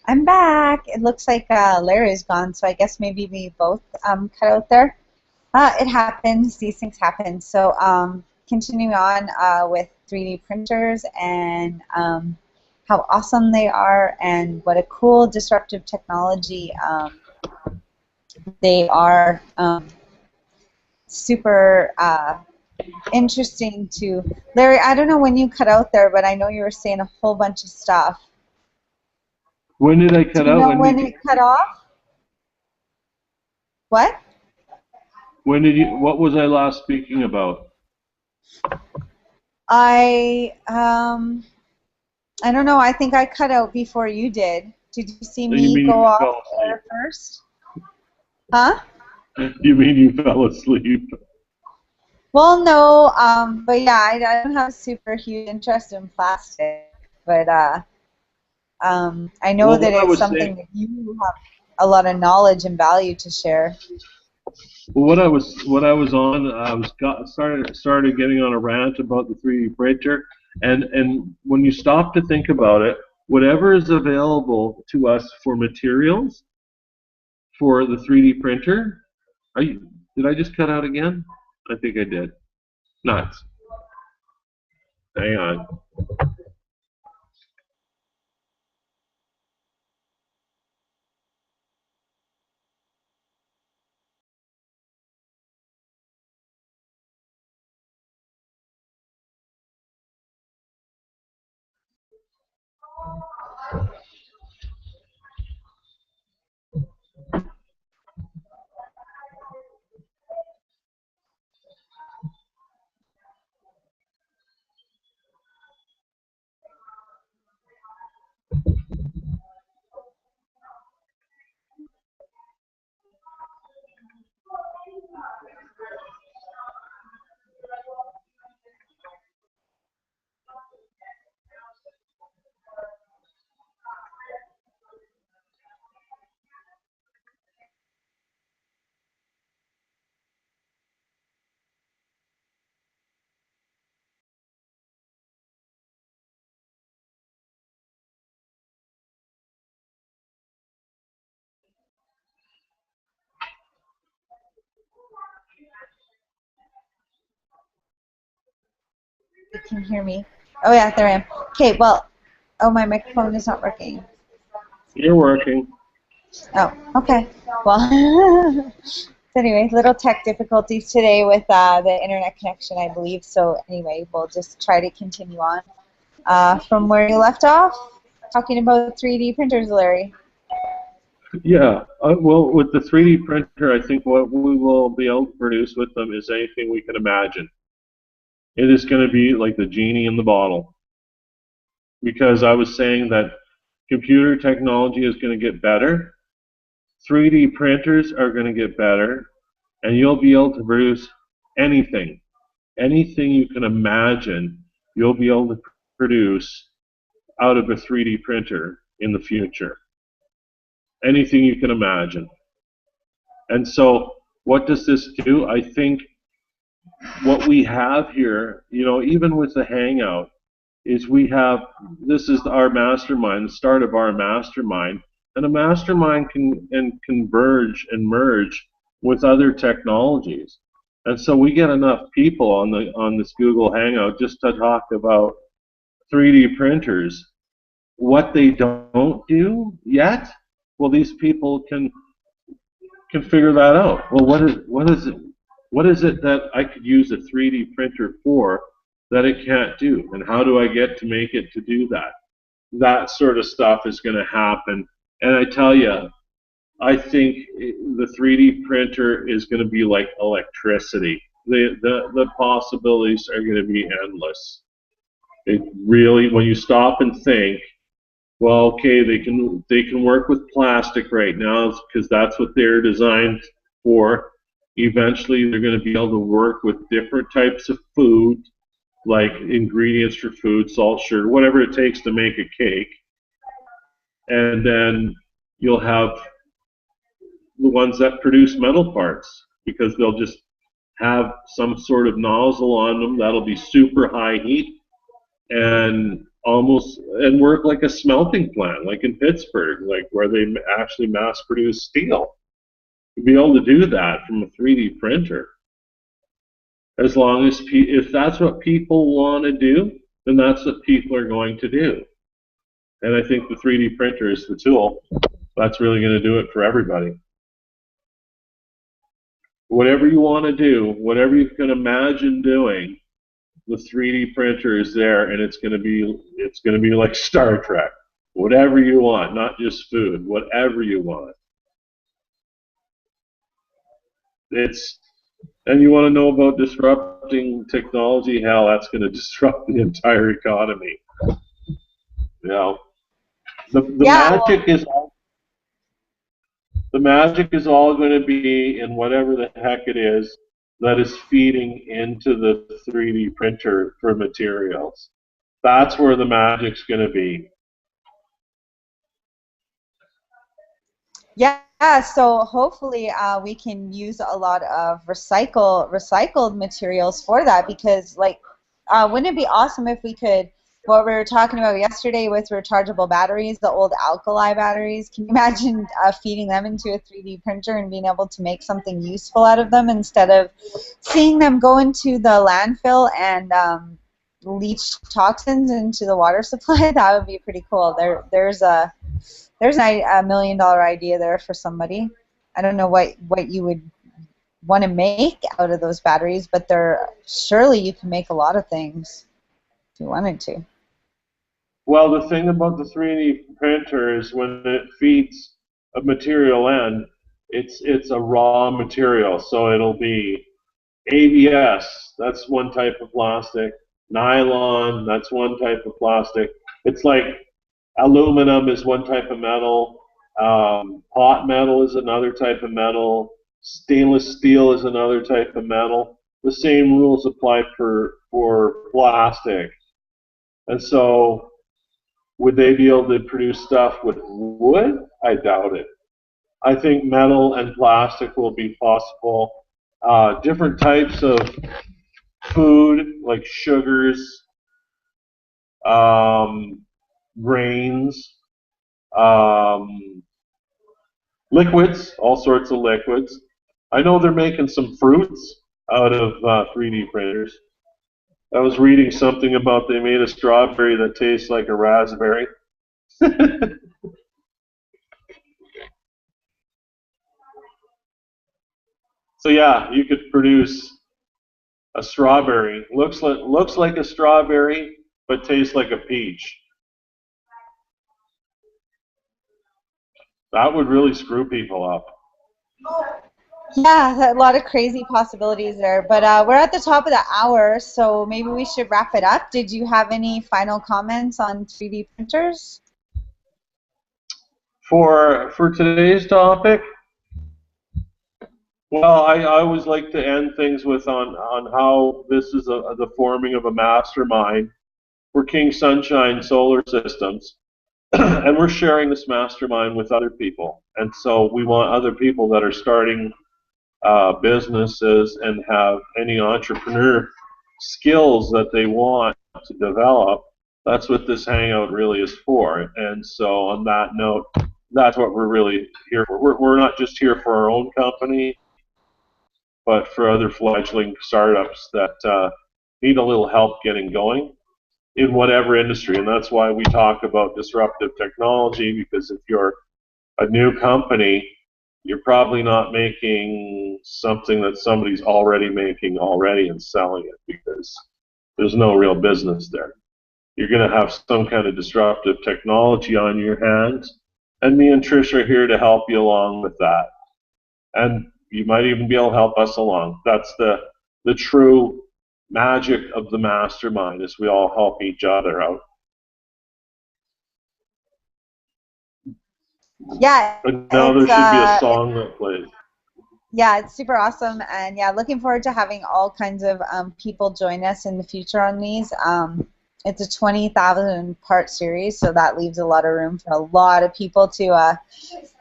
I'm back. It looks like Larry's gone, so I guess maybe we both cut out there. It happens. These things happen. So continuing on with 3D printers and how awesome they are and what a cool disruptive technology they are. Super interesting to Larry. I don't know when you cut out there, but I know you were saying a whole bunch of stuff. When did I cut Do you out? know when it cut off? What? When did you? What was I last speaking about? I don't know. I think I cut out before you did. Did you see You me mean go you off fell asleep? there first? Huh? You mean you fell asleep? Well, no. But yeah, I don't have a super huge interest in plastic, but I know Well, that what I it's was something saying, that you have a lot of knowledge and value to share. well, what I was on, I was started getting on a rant about the 3D printer, and when you stop to think about it, whatever is available to us for materials for the 3D printer, did I just cut out again? I think I did. Nuts. Hang on. You can hear me. Oh yeah, there I am. Okay, well, oh, my microphone is not working. You're working. Oh, okay. Well, so anyway, little tech difficulties today with the internet connection, I believe. So anyway, we'll just try to continue on from where you left off, talking about 3D printers, Larry. Yeah, well, with the 3D printer, I think what we will be able to produce with them is anything we can imagine. It is going to be like the genie in the bottle. Because I was saying that computer technology is going to get better, 3D printers are going to get better, and you'll be able to produce anything. Anything you can imagine, you'll be able to produce out of a 3D printer in the future. Anything you can imagine. And so, what does this do? I think what we have here, you know, even with the Hangout, is this is our mastermind, the start of our mastermind, and a mastermind can converge and merge with other technologies. And so we get enough people on this Google Hangout just to talk about 3D printers. What they don't do yet, well, these people can figure that out. Well, what is it that I could use a 3D printer for that it can't do, and how do I get to make it to do that? That sort of stuff is going to happen, and I tell you, I think the 3D printer is going to be like electricity. The possibilities are going to be endless. It really, when you stop and think, well, okay, they can work with plastic right now because that's what they're designed for. Eventually, they're going to be able to work with different types of food, like ingredients for food, salt, sugar, whatever it takes to make a cake. And then you'll have the ones that produce metal parts because they'll just have some sort of nozzle on them that'll be super high heat, and almost and work like a smelting plant, like in Pittsburgh, like where they actually mass produce steel. You'd be able to do that from a 3D printer. As long as if that's what people want to do, then that's what people are going to do. And I think the 3D printer is the tool that's really going to do it for everybody. Whatever you want to do, whatever you can imagine doing, the 3D printer is there, and it's going to be like Star Trek. Whatever you want, not just food, whatever you want. And you want to know about disrupting technology? Hell, that's going to disrupt the entire economy. You know, the magic is all. The magic is all going to be in whatever the heck it is that is feeding into the 3D printer for materials. That's where the magic's going to be. Yeah, so hopefully we can use a lot of recycled materials for that, because like wouldn't it be awesome if we could, what we were talking about yesterday with rechargeable batteries, the old alkali batteries, can you imagine feeding them into a 3D printer and being able to make something useful out of them instead of seeing them go into the landfill and leach toxins into the water supply? That would be pretty cool. There's a $1 million idea there for somebody. I don't know what you would want to make out of those batteries, but surely you can make a lot of things if you wanted to. Well, the thing about the 3D printer is when it feeds a material end, it's a raw material, so it'll be ABS, that's one type of plastic, nylon, that's one type of plastic. It's like aluminum is one type of metal, hot metal is another type of metal, stainless steel is another type of metal. The same rules apply for plastic. And so would they be able to produce stuff with wood? I doubt it. I think metal and plastic will be possible. Different types of food, like sugars, grains, liquids, all sorts of liquids. I know they're making some fruits out of 3D printers. I was reading something about they made a strawberry that tastes like a raspberry. So yeah, you could produce a strawberry. Looks like a strawberry, but tastes like a peach. That would really screw people up. Yeah, a lot of crazy possibilities there. But we're at the top of the hour, so maybe we should wrap it up. Did you have any final comments on 3D printers? For today's topic, well, I always like to end things with on how this is the forming of a mastermind for King Sunshine Solar Systems. And we're sharing this mastermind with other people. And so we want other people that are starting businesses and have any entrepreneur skills that they want to develop. That's what this hangout really is for. And so on that note, that's what we're really here for. We're not just here for our own company, but for other fledgling startups that need a little help getting going in whatever industry. And that's why we talk about disruptive technology, because if you're a new company, you're probably not making something that somebody's already making and selling it, because there's no real business there. You're going to have some kind of disruptive technology on your hands, and me and Trish are here to help you along with that. And you might even be able to help us along. That's the true magic of the mastermind, is we all help each other out. Yeah. And now there should be a song that plays. Yeah, it's super awesome, and yeah, looking forward to having all kinds of people join us in the future on these. It's a 20,000 part series, so that leaves a lot of room for a lot of people to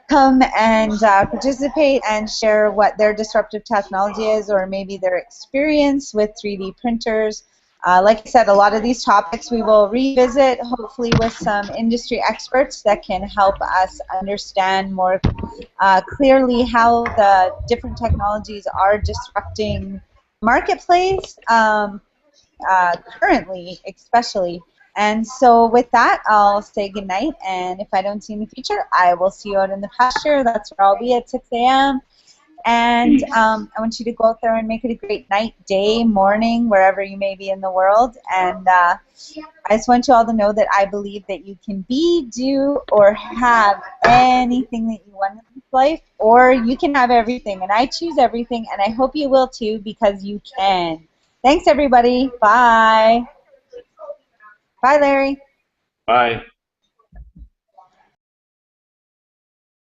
come and participate and share what their disruptive technology is, or maybe their experience with 3D printers. Like I said, a lot of these topics we will revisit, hopefully with some industry experts that can help us understand more clearly how the different technologies are disrupting marketplace currently, especially. And so with that, I'll say goodnight, and if I don't see you in the future, I will see you out in the pasture. That's where I'll be at 6 a.m. And I want you to go out there and make it a great night, day, morning, wherever you may be in the world. And I just want you all to know that I believe that you can be, do, or have anything that you want in this life, or you can have everything. And I choose everything, and I hope you will too, because you can. Thanks, everybody. Bye. Bye, Larry. Bye.